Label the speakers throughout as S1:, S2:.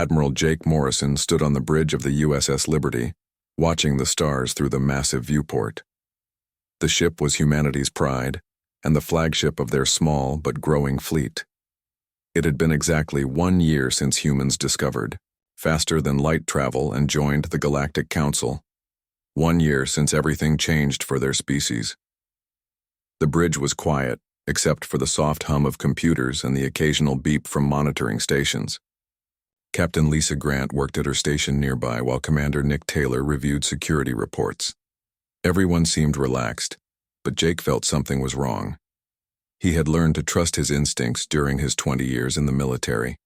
S1: Admiral Jake Morrison stood on the bridge of the USS Liberty, watching the stars through the massive viewport. The ship was humanity's pride, and the flagship of their small but growing fleet. It had been exactly 1 year since humans discovered, faster than light travel and joined the Galactic Council. 1 year since everything changed for their species. The bridge was quiet, except for the soft hum of computers and the occasional beep from monitoring stations. Captain Lisa Grant worked at her station nearby while Commander Nick Taylor reviewed security reports. Everyone seemed relaxed, but Jake felt something was wrong. He had learned to trust his instincts during his 20 years in the military.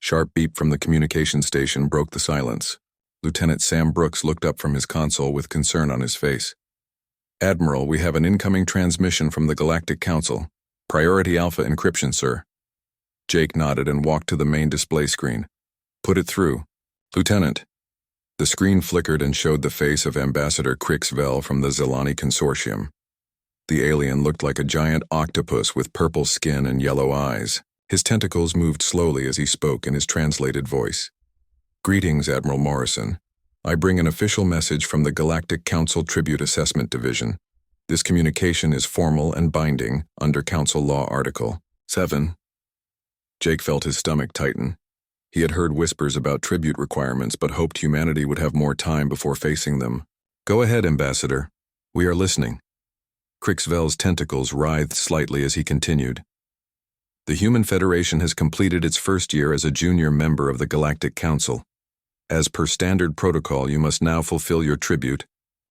S1: Sharp beep from the communication station broke the silence. Lieutenant Sam Brooks looked up from his console with concern on his face. "Admiral, we have an incoming transmission from the Galactic Council. Priority Alpha encryption, sir." Jake nodded and walked to the main display screen. "Put it through." "Lieutenant." The screen flickered and showed the face of Ambassador Crixvell from the Zelani Consortium. The alien looked like a giant octopus with purple skin and yellow eyes. His tentacles moved slowly as he spoke in his translated voice. "Greetings, Admiral Morrison. I bring an official message from the Galactic Council Tribute Assessment Division. This communication is formal and binding under Council Law Article 7. Jake felt his stomach tighten. He had heard whispers about tribute requirements but hoped humanity would have more time before facing them. "Go ahead, Ambassador. We are listening." Crixvell's tentacles writhed slightly as he continued. "The Human Federation has completed its first year as a junior member of the Galactic Council. As per standard protocol, you must now fulfill your tribute,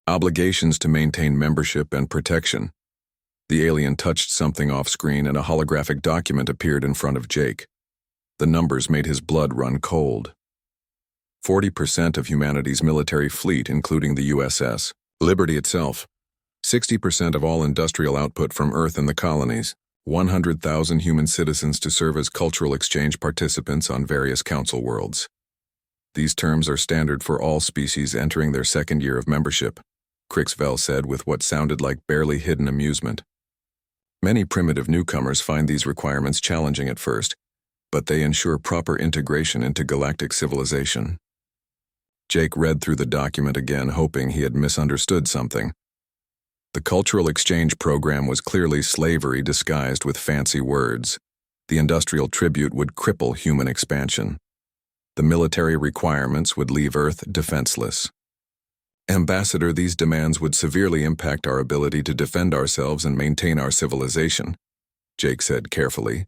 S1: obligations to maintain membership and protection." The alien touched something off-screen and a holographic document appeared in front of Jake. The numbers made his blood run cold. 40% of humanity's military fleet, including the USS Liberty itself. 60% of all industrial output from Earth and the colonies. 100,000 human citizens to serve as cultural exchange participants on various council worlds. These terms are standard for all species entering their second year of membership, Crixvell said with what sounded like barely hidden amusement. Many primitive newcomers find these requirements challenging at first, but they ensure proper integration into galactic civilization. Jake read through the document again, hoping he had misunderstood something. The cultural exchange program was clearly slavery disguised with fancy words. The industrial tribute would cripple human expansion. The military requirements would leave Earth defenseless. "Ambassador, these demands would severely impact our ability to defend ourselves and maintain our civilization," Jake said carefully.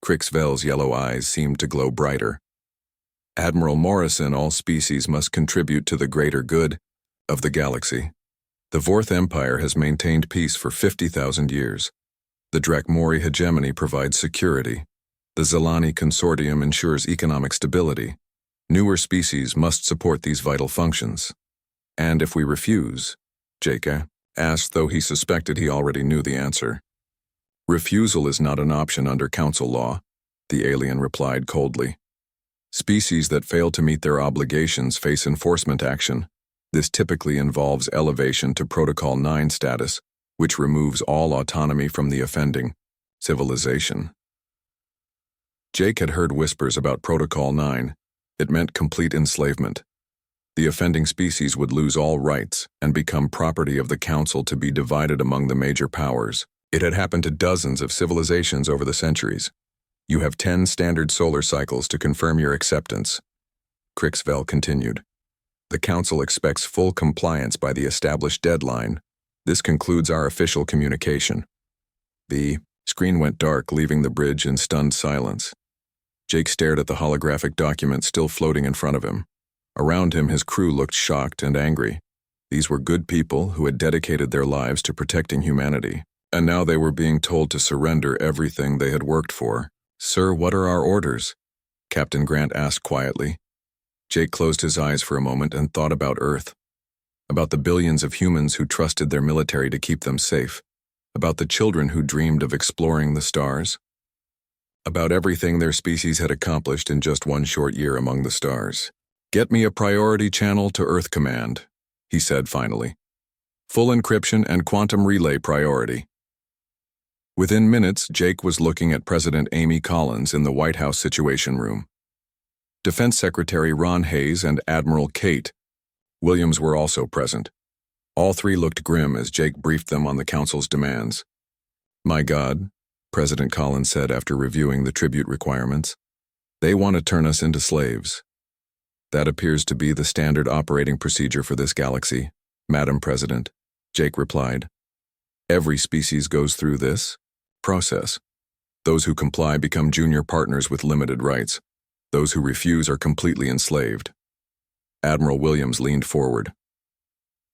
S1: Crixvell's yellow eyes seemed to glow brighter. "Admiral Morrison, all species must contribute to the greater good of the galaxy. The Vorth Empire has maintained peace for 50,000 years. The Drakmori hegemony provides security. The Zelani Consortium ensures economic stability. Newer species must support these vital functions. And if we refuse," Jake asked, though he suspected he already knew the answer. "Refusal is not an option under council law," the alien replied coldly. "Species that fail to meet their obligations face enforcement action. This typically involves elevation to Protocol 9 status, which removes all autonomy from the offending civilization." Jake had heard whispers about Protocol 9. It meant complete enslavement. The offending species would lose all rights and become property of the Council to be divided among the major powers. It had happened to dozens of civilizations over the centuries. "You have 10 standard solar cycles to confirm your acceptance," Crixvell continued. "The Council expects full compliance by the established deadline. This concludes our official communication." The screen went dark, leaving the bridge in stunned silence. Jake stared at the holographic document still floating in front of him. Around him, his crew looked shocked and angry. These were good people who had dedicated their lives to protecting humanity, and now they were being told to surrender everything they had worked for. "Sir, what are our orders?" Captain Grant asked quietly. Jake closed his eyes for a moment and thought about Earth, about the billions of humans who trusted their military to keep them safe, about the children who dreamed of exploring the stars, about everything their species had accomplished in just 1 short year among the stars. "Get me a priority channel to Earth Command," he said finally. "Full encryption and quantum relay priority." Within minutes, Jake was looking at President Amy Collins in the White House Situation Room. Defense Secretary Ron Hayes and Admiral Kate Williams were also present. All three looked grim as Jake briefed them on the Council's demands. "My God," President Collins said after reviewing the tribute requirements, "they want to turn us into slaves." "That appears to be the standard operating procedure for this galaxy, Madam President," Jake replied. "Every species goes through this process. Those who comply become junior partners with limited rights. Those who refuse are completely enslaved." Admiral Williams leaned forward.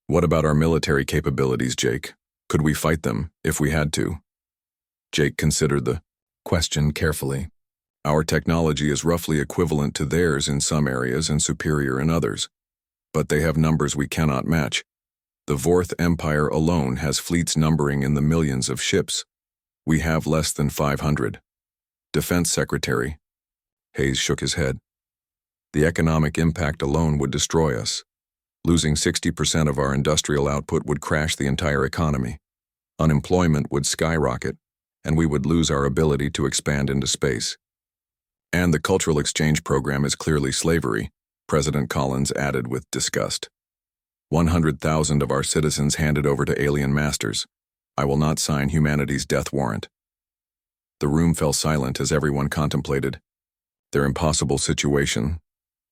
S1: "What about our military capabilities, Jake? Could we fight them, if we had to?" Jake considered the question carefully. "Our technology is roughly equivalent to theirs in some areas and superior in others. But they have numbers we cannot match. The Vorth Empire alone has fleets numbering in the millions of ships. We have less than 500. Defense Secretary." Hayes shook his head. "The economic impact alone would destroy us. Losing 60% of our industrial output would crash the entire economy. Unemployment would skyrocket, and we would lose our ability to expand into space. And the cultural exchange program is clearly slavery," President Collins added with disgust. 100,000 of our citizens handed over to alien masters. I will not sign humanity's death warrant." The room fell silent as everyone contemplated their impossible situation.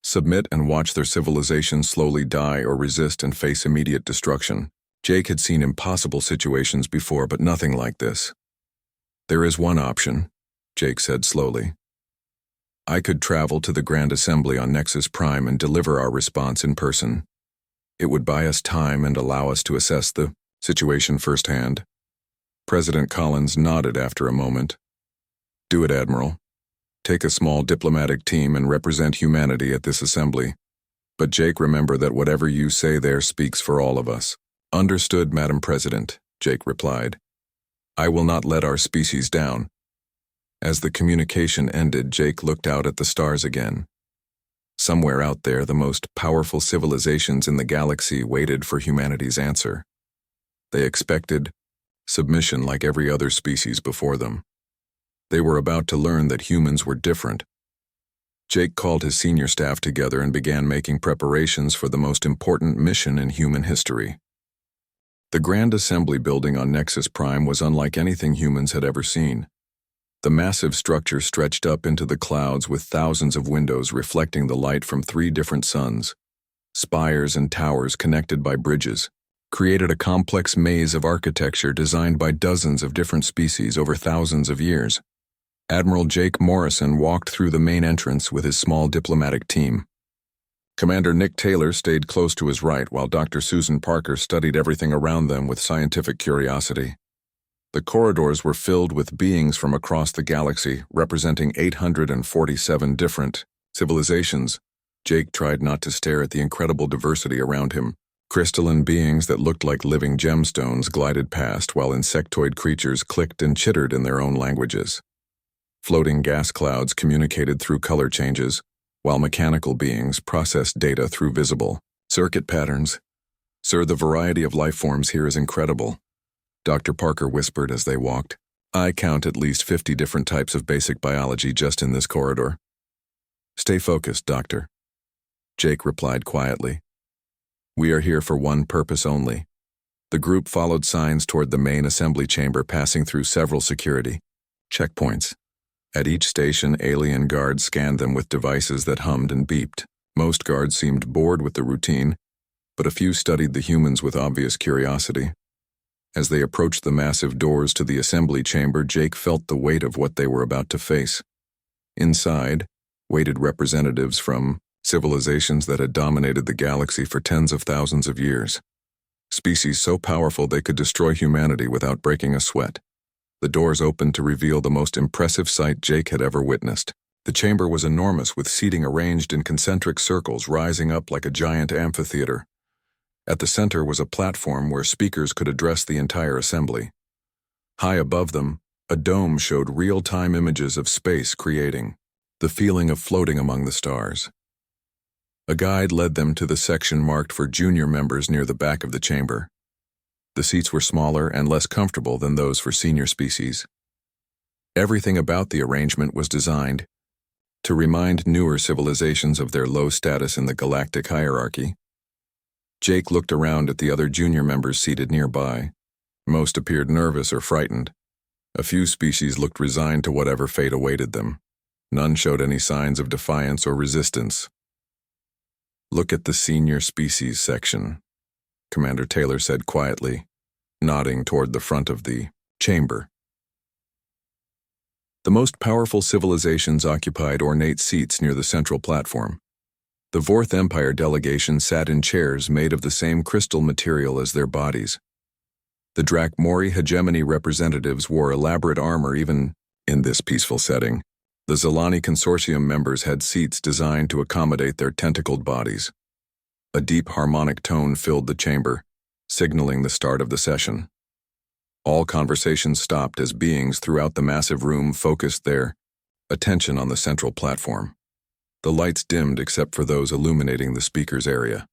S1: Submit and watch their civilization slowly die or resist and face immediate destruction. Jake had seen impossible situations before, but nothing like this. "There is one option," Jake said slowly. "I could travel to the Grand Assembly on Nexus Prime and deliver our response in person. It would buy us time and allow us to assess the situation firsthand." President Collins nodded after a moment. "Do it, Admiral. Take a small diplomatic team and represent humanity at this assembly. But Jake, remember that whatever you say there speaks for all of us." "Understood, Madam President," Jake replied. "I will not let our species down." As the communication ended, Jake looked out at the stars again. Somewhere out there, the most powerful civilizations in the galaxy waited for humanity's answer. They expected submission like every other species before them. They were about to learn that humans were different. Jake called his senior staff together and began making preparations for the most important mission in human history. The Grand Assembly building on Nexus Prime was unlike anything humans had ever seen. The massive structure stretched up into the clouds with thousands of windows reflecting the light from 3 different suns. Spires and towers connected by bridges created a complex maze of architecture designed by dozens of different species over thousands of years. Admiral Jake Morrison walked through the main entrance with his small diplomatic team. Commander Nick Taylor stayed close to his right while Dr. Susan Parker studied everything around them with scientific curiosity. The corridors were filled with beings from across the galaxy, representing 847 different civilizations. Jake tried not to stare at the incredible diversity around him. Crystalline beings that looked like living gemstones glided past, while insectoid creatures clicked and chittered in their own languages. Floating gas clouds communicated through color changes, while mechanical beings processed data through visible circuit patterns. "Sir, the variety of life forms here is incredible," Dr. Parker whispered as they walked. "I count at least 50 different types of basic biology just in this corridor." "Stay focused, Doctor," Jake replied quietly. "We are here for one purpose only." The group followed signs toward the main assembly chamber, passing through several security checkpoints. At each station, alien guards scanned them with devices that hummed and beeped. Most guards seemed bored with the routine, but a few studied the humans with obvious curiosity. As they approached the massive doors to the assembly chamber, Jake felt the weight of what they were about to face. Inside, waited representatives from civilizations that had dominated the galaxy for tens of thousands of years. Species so powerful they could destroy humanity without breaking a sweat. The doors opened to reveal the most impressive sight Jake had ever witnessed. The chamber was enormous, with seating arranged in concentric circles rising up like a giant amphitheater. At the center was a platform where speakers could address the entire assembly. High above them, a dome showed real-time images of space, creating the feeling of floating among the stars. A guide led them to the section marked for junior members near the back of the chamber. The seats were smaller and less comfortable than those for senior species. Everything about the arrangement was designed to remind newer civilizations of their low status in the galactic hierarchy. Jake looked around at the other junior members seated nearby. Most appeared nervous or frightened. A few species looked resigned to whatever fate awaited them. None showed any signs of defiance or resistance. "Look at the senior species section," Commander Taylor said quietly, nodding toward the front of the chamber. The most powerful civilizations occupied ornate seats near the central platform. The Vorth Empire delegation sat in chairs made of the same crystal material as their bodies. The Drakmori hegemony representatives wore elaborate armor even in this peaceful setting. The Zalani Consortium members had seats designed to accommodate their tentacled bodies. A deep harmonic tone filled the chamber, signaling the start of the session. All conversations stopped as beings throughout the massive room focused their attention on the central platform. The lights dimmed except for those illuminating the speaker's area.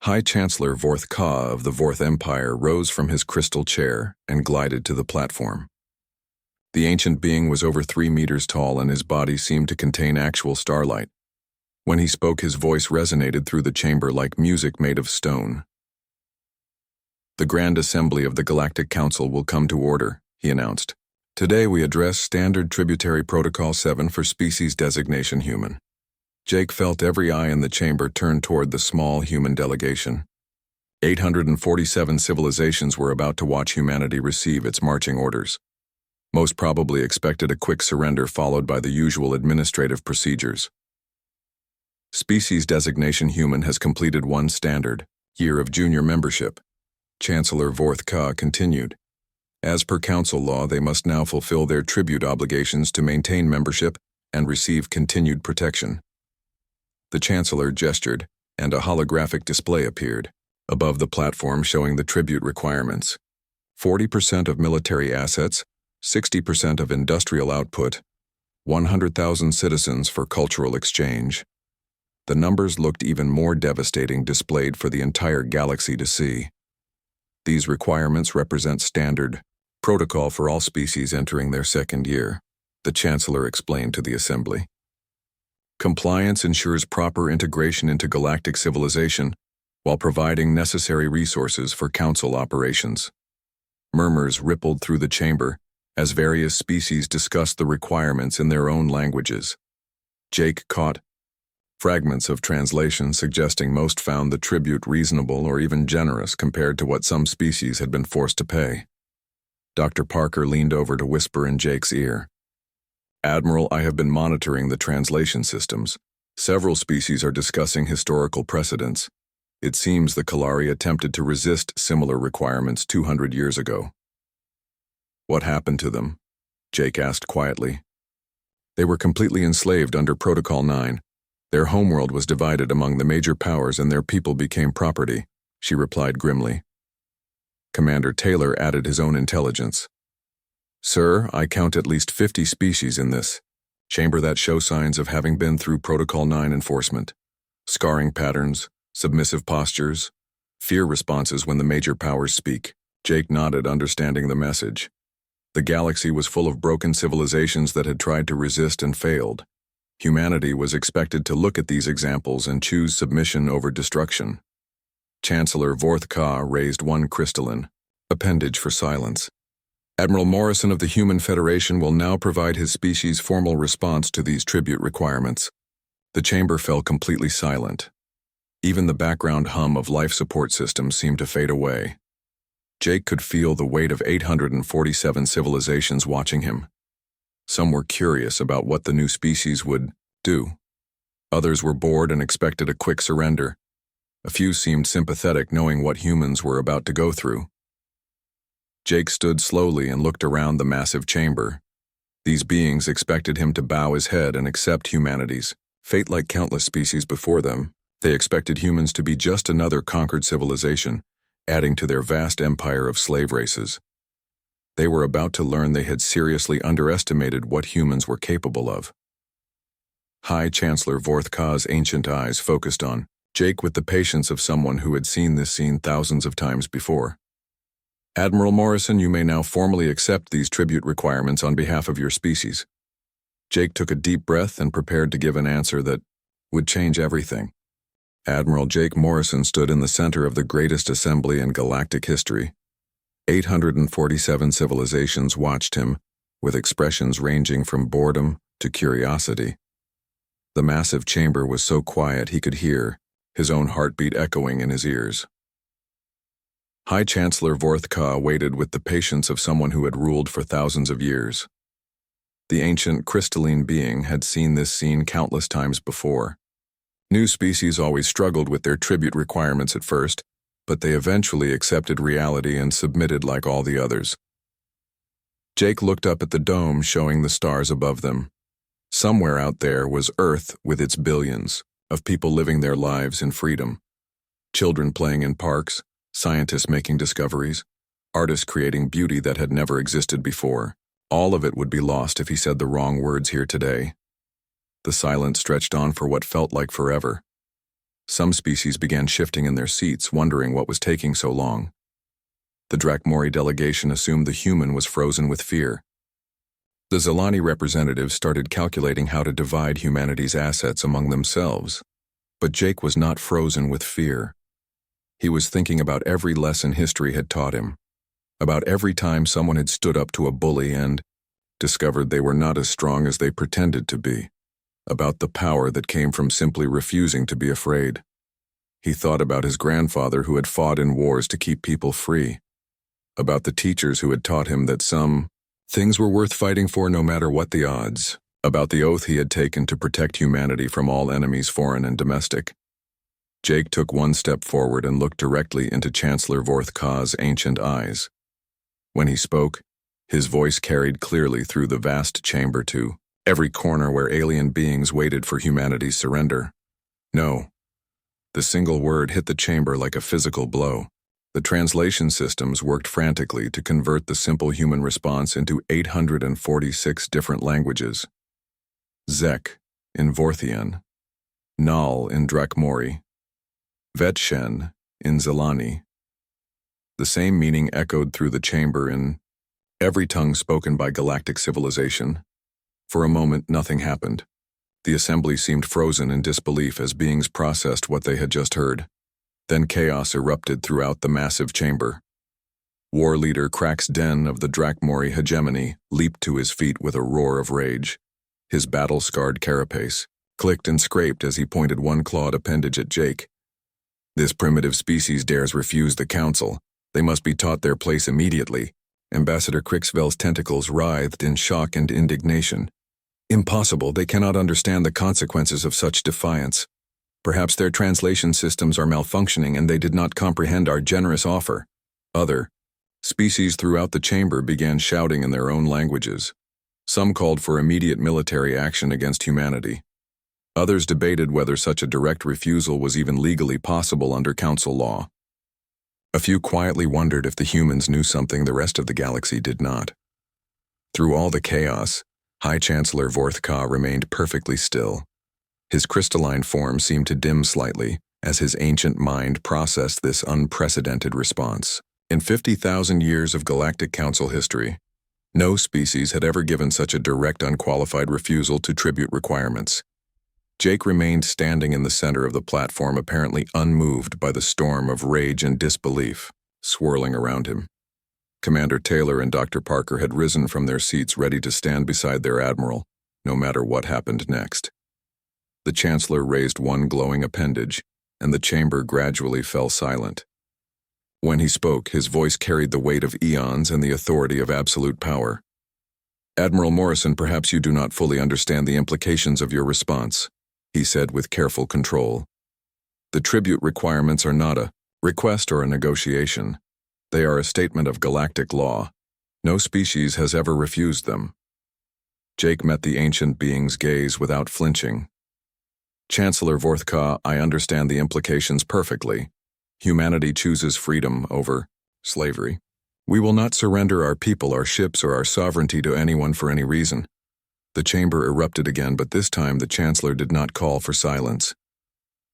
S1: High Chancellor Vorth Ka of the Vorth Empire rose from his crystal chair and glided to the platform. The ancient being was over 3 meters tall and his body seemed to contain actual starlight. When he spoke, his voice resonated through the chamber like music made of stone. "The Grand Assembly of the Galactic Council will come to order," he announced. "Today we address Standard Tributary Protocol 7 for species designation human." Jake felt every eye in the chamber turn toward the small human delegation. 847 civilizations were about to watch humanity receive its marching orders. Most probably expected a quick surrender followed by the usual administrative procedures. Species designation human has completed 1 standard year of junior membership. Chancellor Vorth Ka continued. As per council law, they must now fulfill their tribute obligations to maintain membership and receive continued protection. The Chancellor gestured, and a holographic display appeared above the platform showing the tribute requirements. 40% of military assets, 60% of industrial output, 100,000 citizens for cultural exchange. The numbers looked even more devastating displayed for the entire galaxy to see. These requirements represent standard protocol for all species entering their 2nd year, the Chancellor explained to the Assembly. Compliance ensures proper integration into galactic civilization while providing necessary resources for Council operations. Murmurs rippled through the chamber as various species discussed the requirements in their own languages. Jake caught fragments of translation suggesting most found the tribute reasonable or even generous compared to what some species had been forced to pay. Dr. Parker leaned over to whisper in Jake's ear. "Admiral, I have been monitoring the translation systems. Several species are discussing historical precedents. It seems the Kalari attempted to resist similar requirements 200 years ago." "What happened to them?" Jake asked quietly. "They were completely enslaved under Protocol 9. Their homeworld was divided among the major powers and their people became property," she replied grimly. Commander Taylor added his own intelligence. "Sir, I count at least 50 species in this chamber that show signs of having been through Protocol 9 enforcement. Scarring patterns, submissive postures, fear responses when the major powers speak." Jake nodded, understanding the message. The galaxy was full of broken civilizations that had tried to resist and failed. Humanity was expected to look at these examples and choose submission over destruction. Chancellor Vorth Ka raised 1 crystalline appendage for silence. "Admiral Morrison of the Human Federation will now provide his species' formal response to these tribute requirements." The chamber fell completely silent. Even the background hum of life support systems seemed to fade away. Jake could feel the weight of 847 civilizations watching him. Some were curious about what the new species would do. Others were bored and expected a quick surrender. A few seemed sympathetic, knowing what humans were about to go through. Jake stood slowly and looked around the massive chamber. These beings expected him to bow his head and accept humanity's fate like countless species before them. They expected humans to be just another conquered civilization, adding to their vast empire of slave races. They were about to learn they had seriously underestimated what humans were capable of. High Chancellor Vorth Ka's ancient eyes focused on Jake with the patience of someone who had seen this scene thousands of times before. "Admiral Morrison, you may now formally accept these tribute requirements on behalf of your species." Jake took a deep breath and prepared to give an answer that would change everything. Admiral Jake Morrison stood in the center of the greatest assembly in galactic history. 847 civilizations watched him, with expressions ranging from boredom to curiosity. The massive chamber was so quiet he could hear his own heartbeat echoing in his ears. High Chancellor Vorth-Ka waited with the patience of someone who had ruled for thousands of years. The ancient crystalline being had seen this scene countless times before. New species always struggled with their tribute requirements at first, but they eventually accepted reality and submitted like all the others. Jake looked up at the dome showing the stars above them. Somewhere out there was Earth with its billions of people living their lives in freedom. Children playing in parks, scientists making discoveries, artists creating beauty that had never existed before. All of it would be lost if he said the wrong words here today. The silence stretched on for what felt like forever. Some species began shifting in their seats, wondering what was taking so long. The Drakmori delegation assumed the human was frozen with fear. The Zilani representatives started calculating how to divide humanity's assets among themselves. But Jake was not frozen with fear. He was thinking about every lesson history had taught him, about every time someone had stood up to a bully and discovered they were not as strong as they pretended to be, about the power that came from simply refusing to be afraid. He thought about his grandfather who had fought in wars to keep people free, about the teachers who had taught him that some things were worth fighting for no matter what the odds, about the oath he had taken to protect humanity from all enemies, foreign and domestic. Jake took one step forward and looked directly into Chancellor Vorth-Ka's ancient eyes. When he spoke, his voice carried clearly through the vast chamber to every corner where alien beings waited for humanity's surrender. No. The single word hit the chamber like a physical blow. The translation systems worked frantically to convert the simple human response into 846 different languages. Zek in Vorthian, Nal in Drakmori, Vetshen in Zilani. The same meaning echoed through the chamber in every tongue spoken by galactic civilization. For a moment, nothing happened. The assembly seemed frozen in disbelief as beings processed what they had just heard. Then chaos erupted throughout the massive chamber. War leader Krax Den of the Drakmori hegemony leaped to his feet with a roar of rage. His battle-scarred carapace clicked and scraped as he pointed one clawed appendage at Jake. This primitive species dares refuse the council. They must be taught their place immediately. Ambassador Krixvel's tentacles writhed in shock and indignation. Impossible, they cannot understand the consequences of such defiance. Perhaps their translation systems are malfunctioning and they did not comprehend our generous offer. Other species throughout the chamber began shouting in their own languages. Some called for immediate military action against humanity. Others debated whether such a direct refusal was even legally possible under council law. A few quietly wondered if the humans knew something the rest of the galaxy did not. Through all the chaos, High Chancellor Vorth-Ka remained perfectly still. His crystalline form seemed to dim slightly as his ancient mind processed this unprecedented response. In 50,000 years of Galactic Council history, no species had ever given such a direct, unqualified refusal to tribute requirements. Jake remained standing in the center of the platform, apparently unmoved by the storm of rage and disbelief swirling around him. Commander Taylor and Dr. Parker had risen from their seats, ready to stand beside their admiral, no matter what happened next. The Chancellor raised one glowing appendage, and the chamber gradually fell silent. When he spoke, his voice carried the weight of eons and the authority of absolute power. "Admiral Morrison, perhaps you do not fully understand the implications of your response," he said with careful control. "The tribute requirements are not a request or a negotiation. They are a statement of galactic law. No species has ever refused them." Jake met the ancient being's gaze without flinching. "Chancellor Vorth-Ka, I understand the implications perfectly. Humanity chooses freedom over slavery. We will not surrender our people, our ships, or our sovereignty to anyone for any reason." The chamber erupted again, but this time the Chancellor did not call for silence.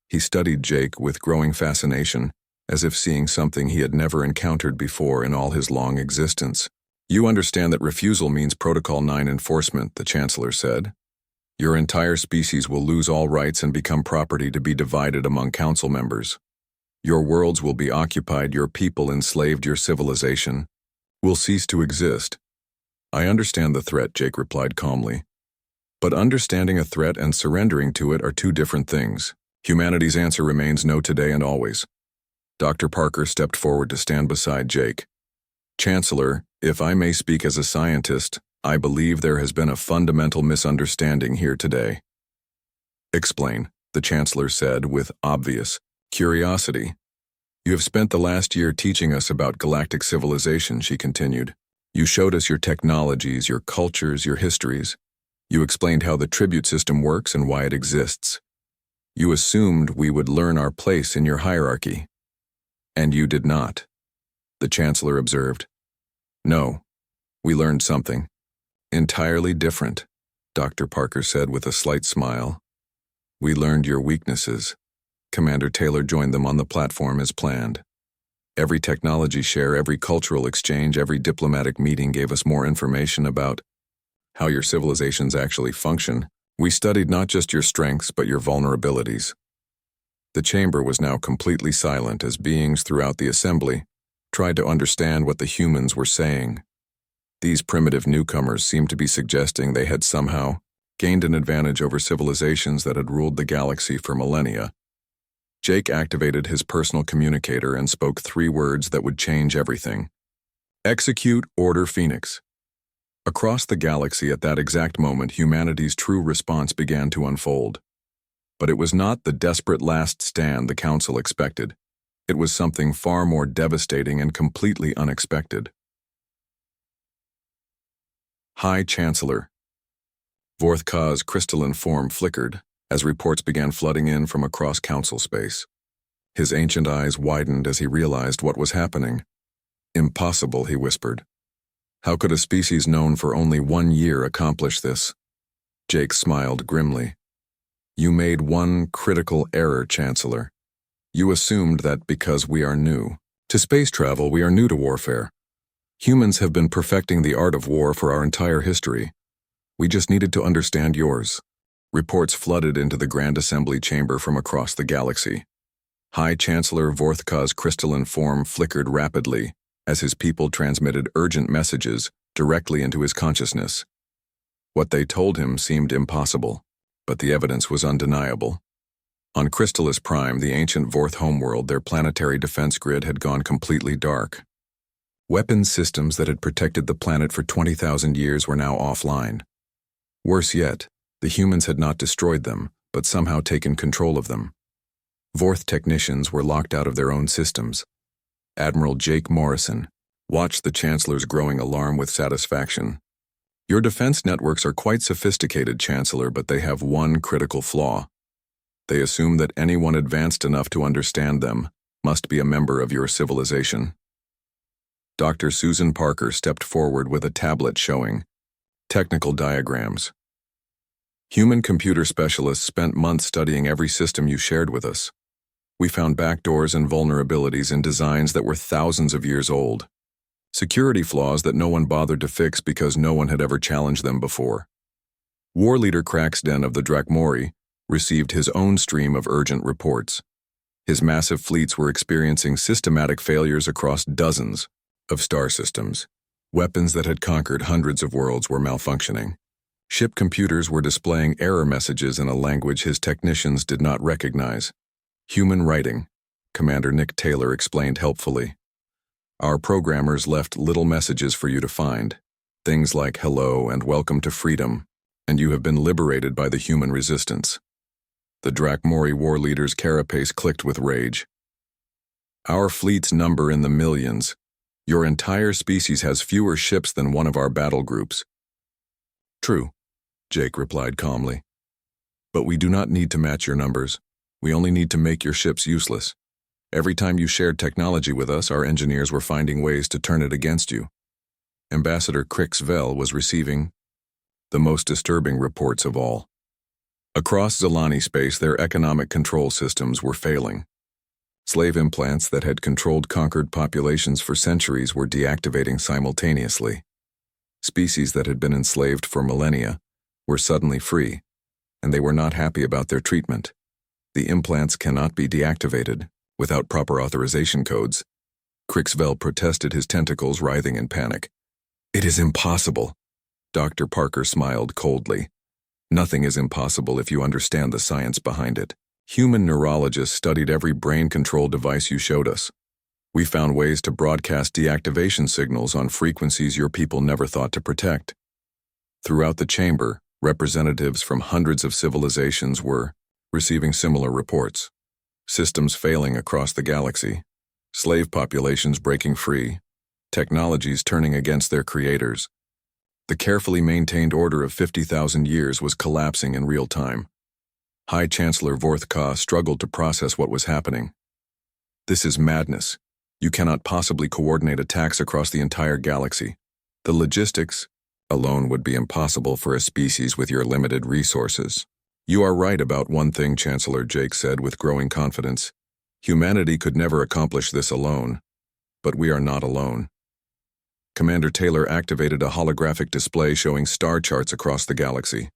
S1: He studied Jake with growing fascination, as if seeing something he had never encountered before in all his long existence. "You understand that refusal means Protocol 9 enforcement," the Chancellor said. Your entire species will lose all rights and become property to be divided among council members. Your worlds will be occupied, your people enslaved, your civilization will cease to exist. I understand the threat, Jake replied calmly. But understanding a threat and surrendering to it are two different things. Humanity's answer remains no today and always. Dr. Parker stepped forward to stand beside Jake. Chancellor, if I may speak as a scientist, I believe there has been a fundamental misunderstanding here today. Explain, the Chancellor said with obvious curiosity. You have spent the last year teaching us about galactic civilization, she continued. You showed us your technologies, your cultures, your histories. You explained how the tribute system works and why it exists. You assumed we would learn our place in your hierarchy. And you did not, the Chancellor observed. No, we learned something. Entirely different, Dr. Parker said with a slight smile. We learned your weaknesses. Commander Taylor joined them on the platform as planned. Every technology share, every cultural exchange, every diplomatic meeting gave us more information about how your civilizations actually function. We studied not just your strengths, but your vulnerabilities. The chamber was now completely silent as beings throughout the assembly tried to understand what the humans were saying. These primitive newcomers seemed to be suggesting they had somehow gained an advantage over civilizations that had ruled the galaxy for millennia. Jake activated his personal communicator and spoke 3 words that would change everything. Execute Order Phoenix. Across the galaxy at that exact moment, humanity's true response began to unfold. But it was not the desperate last stand the Council expected. It was something far more devastating and completely unexpected. High Chancellor. Vorthka's crystalline form flickered as reports began flooding in from across council space. His ancient eyes widened as he realized what was happening. Impossible, he whispered. How could a species known for only 1 year accomplish this? Jake smiled grimly. You made one critical error, Chancellor. You assumed that because we are new to space travel, we are new to warfare. Humans have been perfecting the art of war for our entire history. We just needed to understand yours. Reports flooded into the Grand Assembly chamber from across the galaxy. High Chancellor Vorthka's crystalline form flickered rapidly as his people transmitted urgent messages directly into his consciousness. What they told him seemed impossible, but the evidence was undeniable. On Crystalis Prime, the ancient Vorth homeworld, their planetary defense grid had gone completely dark. Weapons systems that had protected the planet for 20,000 years were now offline. Worse yet, the humans had not destroyed them, but somehow taken control of them. Vorth technicians were locked out of their own systems. Admiral Jake Morrison watched the Chancellor's growing alarm with satisfaction. Your defense networks are quite sophisticated, Chancellor, but they have one critical flaw. They assume that anyone advanced enough to understand them must be a member of your civilization. Dr. Susan Parker stepped forward with a tablet showing technical diagrams. Human computer specialists spent months studying every system you shared with us. We found backdoors and vulnerabilities in designs that were thousands of years old. Security flaws that no one bothered to fix because no one had ever challenged them before. War leader Craxden of the Drakmori received his own stream of urgent reports. His massive fleets were experiencing systematic failures across dozens of star systems. Weapons that had conquered hundreds of worlds were malfunctioning. Ship computers were displaying error messages in a language his technicians did not recognize. Human writing, Commander Nick Taylor explained helpfully. Our programmers left little messages for you to find, things like hello and welcome to freedom, and you have been liberated by the human resistance. The Drakmori war leader's carapace clicked with rage. Our fleets number in the millions. Your entire species has fewer ships than one of our battle groups. True, Jake replied calmly. But we do not need to match your numbers. We only need to make your ships useless. Every time you shared technology with us, our engineers were finding ways to turn it against you. Ambassador Crix Vel was receiving the most disturbing reports of all. Across Zilani space, their economic control systems were failing. Slave implants that had controlled conquered populations for centuries were deactivating simultaneously. Species that had been enslaved for millennia were suddenly free, and they were not happy about their treatment. The implants cannot be deactivated without proper authorization codes. Crixvel protested, his tentacles writhing in panic. It is impossible. Dr. Parker smiled coldly. Nothing is impossible if you understand the science behind it. Human neurologists studied every brain control device you showed us. We found ways to broadcast deactivation signals on frequencies your people never thought to protect. Throughout the chamber, representatives from hundreds of civilizations were receiving similar reports. Systems failing across the galaxy, slave populations breaking free, technologies turning against their creators. The carefully maintained order of 50,000 years was collapsing in real time. High Chancellor Vorthka struggled to process what was happening. This is madness. You cannot possibly coordinate attacks across the entire galaxy. The logistics alone would be impossible for a species with your limited resources. You are right about one thing, Chancellor, Jake said with growing confidence. Humanity could never accomplish this alone. But we are not alone. Commander Taylor activated a holographic display showing star charts across the galaxy.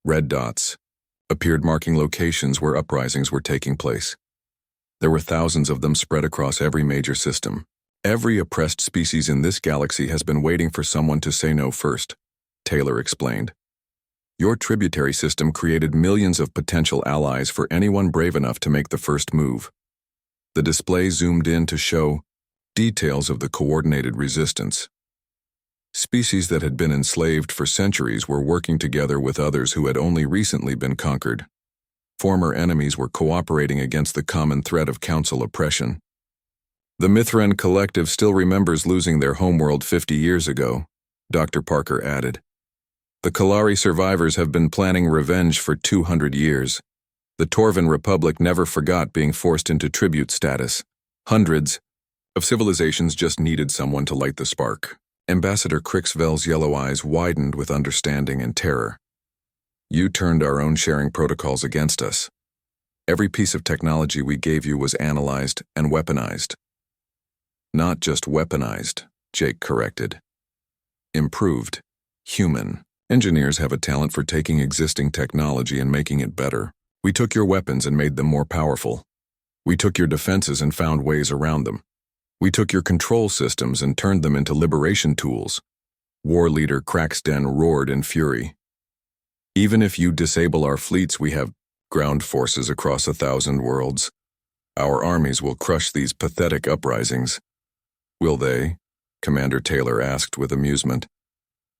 S1: Red dots appeared marking locations where uprisings were taking place. There were thousands of them spread across every major system. Every oppressed species in this galaxy has been waiting for someone to say no first, Taylor explained. Your tributary system created millions of potential allies for anyone brave enough to make the first move. The display zoomed in to show details of the coordinated resistance. Species that had been enslaved for centuries were working together with others who had only recently been conquered. Former enemies were cooperating against the common threat of council oppression. The Mithran Collective still remembers losing their homeworld 50 years ago, Dr. Parker added. The Kalari survivors have been planning revenge for 200 years. The Torvan Republic never forgot being forced into tribute status. Hundreds of civilizations just needed someone to light the spark. Ambassador Crixvel's yellow eyes widened with understanding and terror. You turned our own sharing protocols against us. Every piece of technology we gave you was analyzed and weaponized. Not just weaponized, Jake corrected. Improved. Human. Engineers have a talent for taking existing technology and making it better. We took your weapons and made them more powerful. We took your defenses and found ways around them. We took your control systems and turned them into liberation tools. War leader Cracksden roared in fury. Even if you disable our fleets, we have ground forces across 1,000 worlds. Our armies will crush these pathetic uprisings. Will they? Commander Taylor asked with amusement.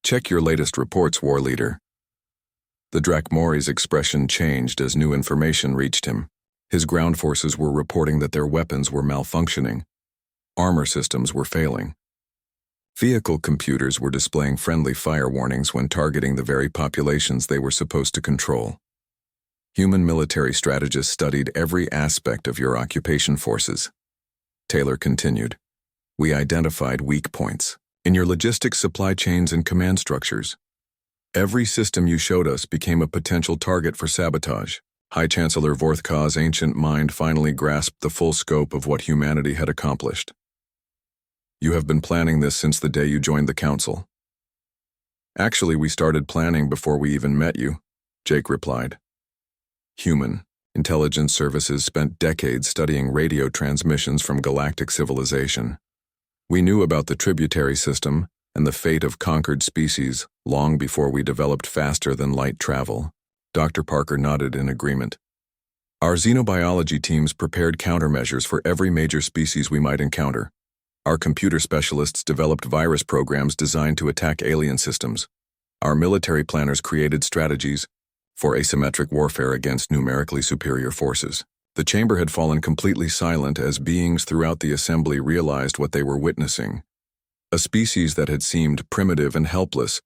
S1: Check your latest reports, war leader. The Drakmori's expression changed as new information reached him. His ground forces were reporting that their weapons were malfunctioning. Armor systems were failing. Vehicle computers were displaying friendly fire warnings when targeting the very populations they were supposed to control. Human military strategists studied every aspect of your occupation forces. Taylor continued. We identified weak points in your logistics, supply chains, and command structures. Every system you showed us became a potential target for sabotage. High Chancellor Vorthka's ancient mind finally grasped the full scope of what humanity had accomplished. You have been planning this since the day you joined the council. Actually, we started planning before we even met you, Jake replied. Human intelligence services spent decades studying radio transmissions from galactic civilization. We knew about the tributary system and the fate of conquered species long before we developed faster-than-light travel. Dr. Parker nodded in agreement. Our xenobiology teams prepared countermeasures for every major species we might encounter. Our computer specialists developed virus programs designed to attack alien systems. Our military planners created strategies for asymmetric warfare against numerically superior forces. The chamber had fallen completely silent as beings throughout the assembly realized what they were witnessing. A species that had seemed primitive and helpless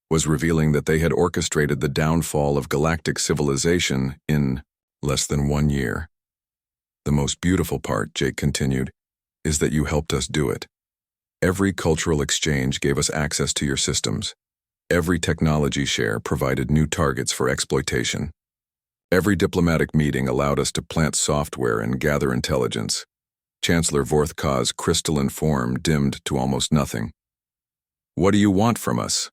S1: was revealing that they had orchestrated the downfall of galactic civilization in less than 1 year. The most beautiful part, Jake continued, is that you helped us do it. Every cultural exchange gave us access to your systems. Every technology share provided new targets for exploitation. Every diplomatic meeting allowed us to plant software and gather intelligence. Chancellor Vorthka's crystalline form dimmed to almost nothing. What do you want from us?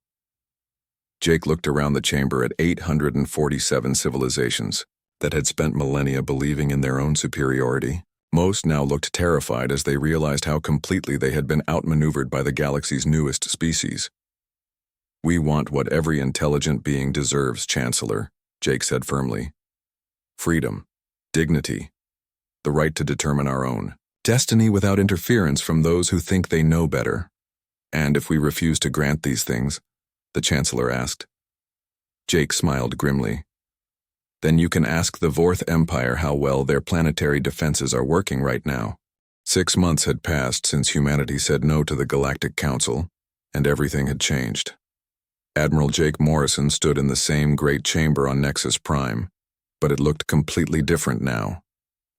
S1: Jake looked around the chamber at 847 civilizations that had spent millennia believing in their own superiority. Most now looked terrified as they realized how completely they had been outmaneuvered by the galaxy's newest species. "We want what every intelligent being deserves, Chancellor," Jake said firmly. "Freedom, dignity, the right to determine our own destiny without interference from those who think they know better. And if we refuse to grant these things," the Chancellor asked. Jake smiled grimly. "Then you can ask the Vorth Empire how well their planetary defenses are working right now." 6 months had passed since humanity said no to the Galactic Council, and everything had changed. Admiral Jake Morrison stood in the same great chamber on Nexus Prime, but it looked completely different now.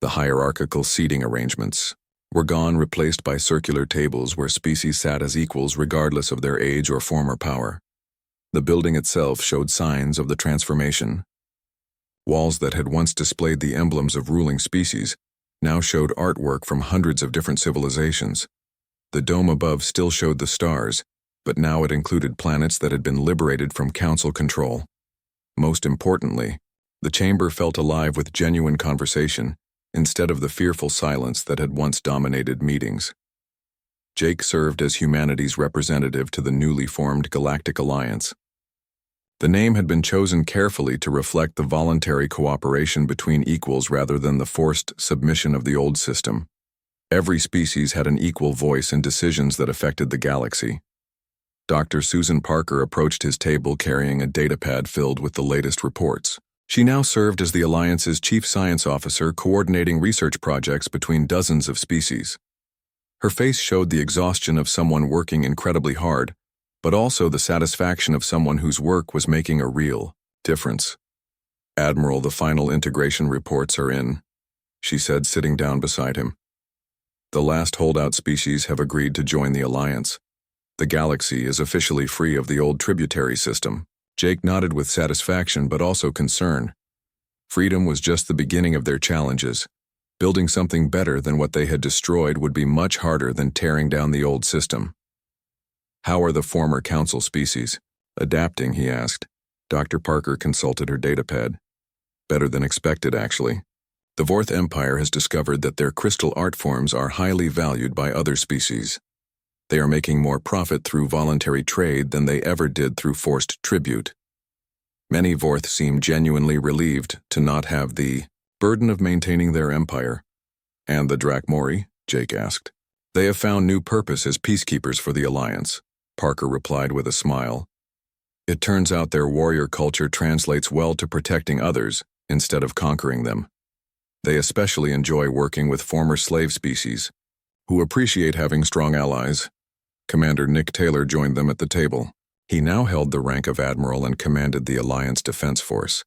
S1: The hierarchical seating arrangements were gone, replaced by circular tables where species sat as equals regardless of their age or former power. The building itself showed signs of the transformation. Walls that had once displayed the emblems of ruling species now showed artwork from hundreds of different civilizations. The dome above still showed the stars, but now it included planets that had been liberated from council control. Most importantly, the chamber felt alive with genuine conversation instead of the fearful silence that had once dominated meetings. Jake served as humanity's representative to the newly formed Galactic Alliance. The name had been chosen carefully to reflect the voluntary cooperation between equals rather than the forced submission of the old system. Every species had an equal voice in decisions that affected the galaxy. Dr. Susan Parker approached his table carrying a datapad filled with the latest reports. She now served as the Alliance's chief science officer, coordinating research projects between dozens of species. Her face showed the exhaustion of someone working incredibly hard, but also the satisfaction of someone whose work was making a real difference. "Admiral, the final integration reports are in," she said, sitting down beside him. "The last holdout species have agreed to join the Alliance. The galaxy is officially free of the old tributary system." Jake nodded with satisfaction but also concern. Freedom was just the beginning of their challenges. Building something better than what they had destroyed would be much harder than tearing down the old system. "How are the former council species adapting?" he asked. Dr. Parker consulted her datapad. "Better than expected, actually. The Vorth Empire has discovered that their crystal art forms are highly valued by other species. They are making more profit through voluntary trade than they ever did through forced tribute. Many Vorth seem genuinely relieved to not have the burden of maintaining their empire." "And the Drakmori?" Jake asked. "They have found new purpose as peacekeepers for the Alliance," Parker replied with a smile. "It turns out their warrior culture translates well to protecting others instead of conquering them. They especially enjoy working with former slave species, who appreciate having strong allies." Commander Nick Taylor joined them at the table. He now held the rank of admiral and commanded the Alliance Defense Force.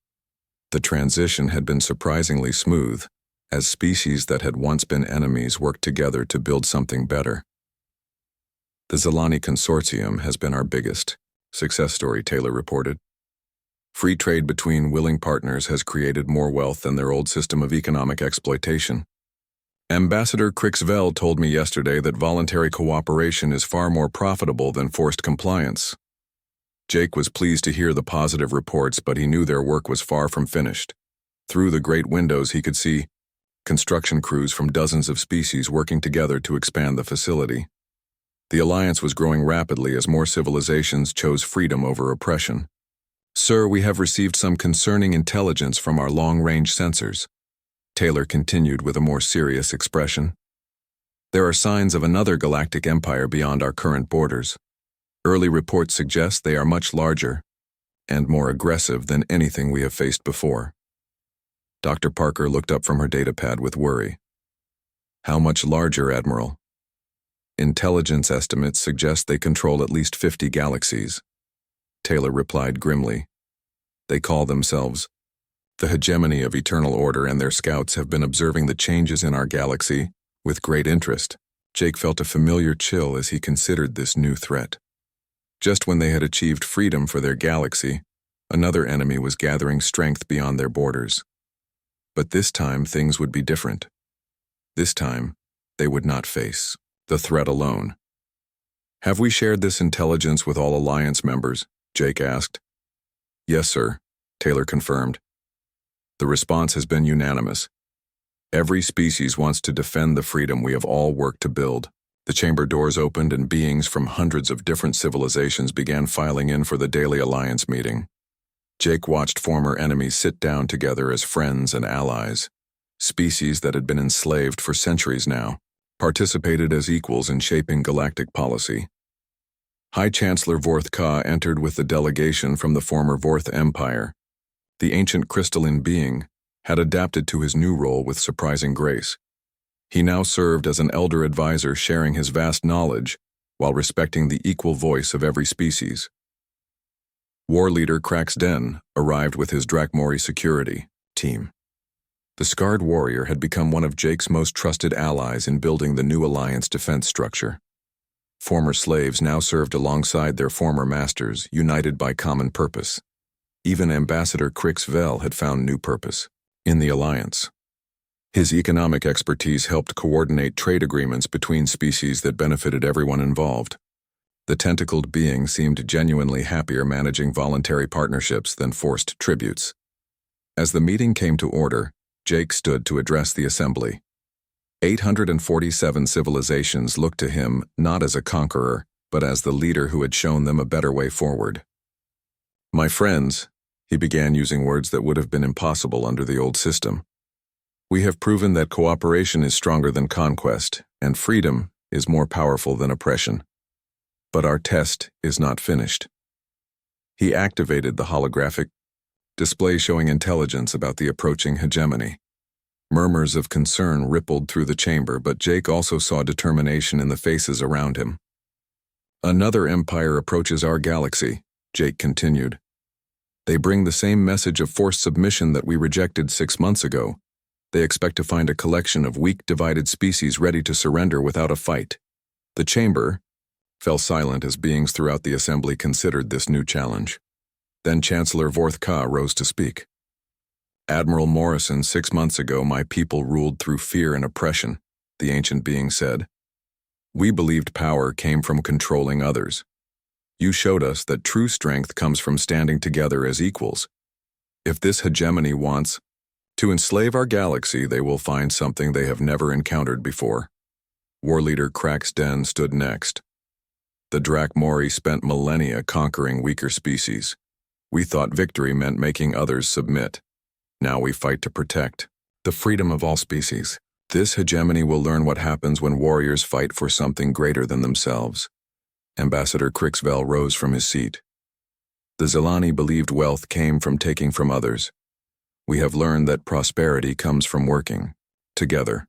S1: The transition had been surprisingly smooth, as species that had once been enemies worked together to build something better. "The Zelani Consortium has been our biggest success story," Taylor reported. "Free trade between willing partners has created more wealth than their old system of economic exploitation. Ambassador Crixvell told me yesterday that voluntary cooperation is far more profitable than forced compliance." Jake was pleased to hear the positive reports, but he knew their work was far from finished. Through the great windows he could see construction crews from dozens of species working together to expand the facility. The Alliance was growing rapidly as more civilizations chose freedom over oppression. "Sir, we have received some concerning intelligence from our long-range sensors," Taylor continued with a more serious expression. "There are signs of another galactic empire beyond our current borders. Early reports suggest they are much larger and more aggressive than anything we have faced before." Dr. Parker looked up from her datapad with worry. "How much larger, Admiral?" "Intelligence estimates suggest they control at least 50 galaxies," Taylor replied grimly. "They call themselves the hegemony of eternal order, and their scouts have been observing the changes in our galaxy with great interest." Jake felt a familiar chill as he considered this new threat. Just when they had achieved freedom for their galaxy, another enemy was gathering strength beyond their borders. But this time things would be different. This time, they would not face the threat alone. "Have we shared this intelligence with all Alliance members?" Jake asked. Yes, sir, Taylor confirmed. The response has been unanimous. Every species wants to defend the freedom we have all worked to build. The chamber doors opened and beings from hundreds of different civilizations began filing in for the daily alliance meeting. Jake watched former enemies sit down together as friends and allies. Species that had been enslaved for centuries now participated as equals in shaping galactic policy. High Chancellor Vorth Ka entered with the delegation from the former Vorth Empire. The ancient crystalline being had adapted to his new role with surprising grace. He now served as an elder advisor, sharing his vast knowledge while respecting the equal voice of every species. War leader Krax Den arrived with his Drakmori security team. The scarred warrior had become one of Jake's most trusted allies in building the new alliance defense structure. Former slaves now served alongside their former masters, united by common purpose. Even Ambassador Krix Vel had found new purpose in the alliance. His economic expertise helped coordinate trade agreements between species that benefited everyone involved. The tentacled being seemed genuinely happier managing voluntary partnerships than forced tributes. As the meeting came to order, Jake stood to address the assembly. 847 civilizations looked to him not as a conqueror, but as the leader who had shown them a better way forward. My friends, he began using words that would have been impossible under the old system. We have proven that cooperation is stronger than conquest, and freedom is more powerful than oppression. But our test is not finished. He activated the holographic display showing intelligence about the approaching hegemony. Murmurs of concern rippled through the chamber, but Jake also saw determination in the faces around him. Another empire approaches our galaxy, Jake continued. They bring the same message of forced submission that we rejected 6 months ago. They expect to find a collection of weak, divided species ready to surrender without a fight. The chamber fell silent as beings throughout the assembly considered this new challenge. Then Chancellor Vorth Ka rose to speak. Admiral Morrison, 6 months ago, my people ruled through fear and oppression, the ancient being said. We believed power came from controlling others. You showed us that true strength comes from standing together as equals. If this hegemony wants to enslave our galaxy, they will find something they have never encountered before. War leader Krax Den stood next. The Drakmori spent millennia conquering weaker species. We thought victory meant making others submit. Now we fight to protect the freedom of all species. This hegemony will learn what happens when warriors fight for something greater than themselves. Ambassador Krix Vel rose from his seat. The Zelani believed wealth came from taking from others. We have learned that prosperity comes from working together.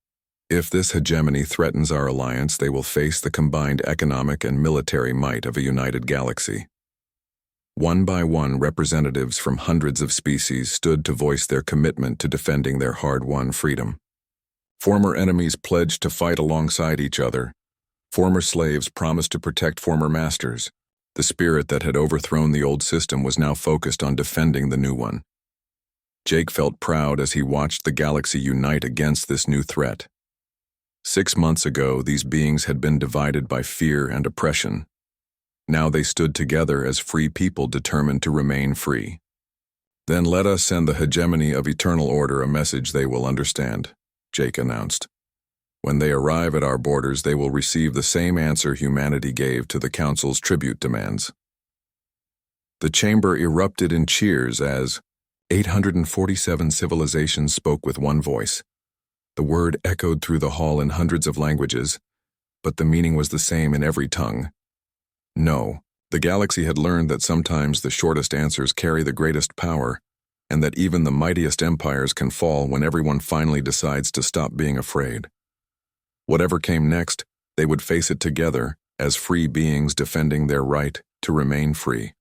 S1: If this hegemony threatens our alliance, they will face the combined economic and military might of a united galaxy. One by one, representatives from hundreds of species stood to voice their commitment to defending their hard-won freedom. Former enemies pledged to fight alongside each other. Former slaves promised to protect former masters. The spirit that had overthrown the old system was now focused on defending the new one. Jake felt proud as he watched the galaxy unite against this new threat. 6 months ago, these beings had been divided by fear and oppression. Now they stood together as free people determined to remain free. Then let us send the hegemony of eternal order a message they will understand, Jake announced. When they arrive at our borders, they will receive the same answer humanity gave to the Council's tribute demands. The chamber erupted in cheers as 847 civilizations spoke with one voice. The word echoed through the hall in hundreds of languages, but the meaning was the same in every tongue. No, the galaxy had learned that sometimes the shortest answers carry the greatest power, and that even the mightiest empires can fall when everyone finally decides to stop being afraid. Whatever came next, they would face it together as free beings defending their right to remain free.